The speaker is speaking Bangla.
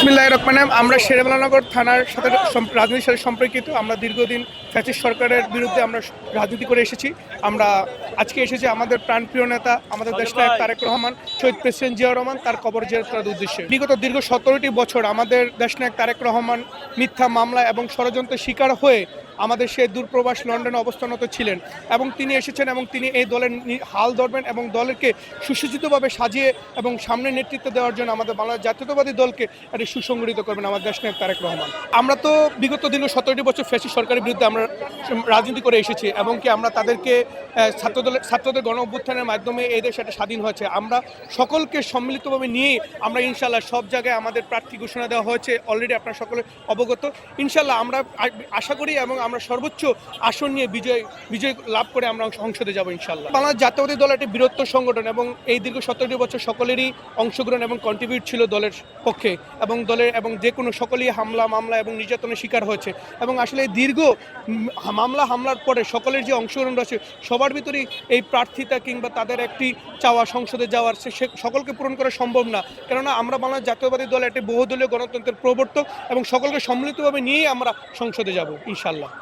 বিসমিল্লাহির রহমানির রহিম। আমরা শেরেবাংলানগর থানার সাথে রাজনীতির সাথে সম্পর্কিত। আমরা দীর্ঘদিন ফ্যাসিস্ট সরকারের বিরুদ্ধে আমরা রাজনীতি করে এসেছি। আমরা আজকে এসেছি আমাদের প্রাণপ্রিয় নেতা, আমাদের দেশনায়ক তারেক রহমান, শহীদ প্রেসিডেন্ট জিয়াউর রহমান, তার কবর জিয়ারত করার উদ্দেশ্যে বিগত দীর্ঘ 17টি বছর আমাদের দেশনায়ক তারেক রহমান মিথ্যা মামলা এবং ষড়যন্ত্রের শিকার হয়ে আমাদের সেই দূরপ্রবাস লন্ডনে অবস্থানরত ছিলেন এবং তিনি এসেছেন এবং তিনি এই দলের হাল ধরবেন এবং দলকে সুসজ্জিতভাবে সাজিয়ে এবং সামনে নেতৃত্ব দেওয়ার জন্য আমাদের বাংলাদেশ জাতীয়তাবাদী দলকে এটি সুসংগঠিত করবেন আমাদের দেশনায়ক তারেক রহমান। আমরা তো বিগত দীর্ঘ 17টি বছর ফ্যাসিস্ট সরকারের বিরুদ্ধে আমরা রাজনীতি করে এসেছি এবং কি আমরা তাদেরকে ছাত্রদের গণ অভ্যুত্থানের মাধ্যমে এই দেশ একটা স্বাধীন হয়েছে। আমরা সকলকে সম্মিলিতভাবে নিয়ে আমরা ইনশাল্লাহ সব জায়গায় আমাদের প্রার্থী ঘোষণা দেওয়া হয়েছে, অলরেডি আপনারা সকলে অবগত। ইনশাল্লাহ আমরা আশা করি এবং আমরা সর্বোচ্চ আসন নিয়ে বিজয় লাভ করে আমরা সংসদে যাব ইনশাল্লাহ। বাংলাদেশ জাতীয়তাবাদী দল একটি বৃহত্তর সংগঠন এবং এই দীর্ঘ 17টি বছর সকলেরই অংশগ্রহণ এবং কন্ট্রিবিউট ছিল দলের পক্ষে এবং যে কোনো সকলেই মামলা এবং নির্যাতনের শিকার হয়েছে এবং আসলে এই দীর্ঘ হামলার পরে সকলের যে অংশগ্রহণ রয়েছে সবার ভিতরেই এই প্রার্থিতা কিংবা তাদের একটি চাওয়া সংসদে যাওয়ার সে সকলকে পূরণ করা সম্ভব না। কেননা আমরা বাংলাদেশ জাতীয়তাবাদী দল একটি বহুদলীয় গণতন্ত্রের প্রবর্তক এবং সকলকে সম্মিলিতভাবে নিয়েই আমরা সংসদে যাব ইনশাল্লাহ।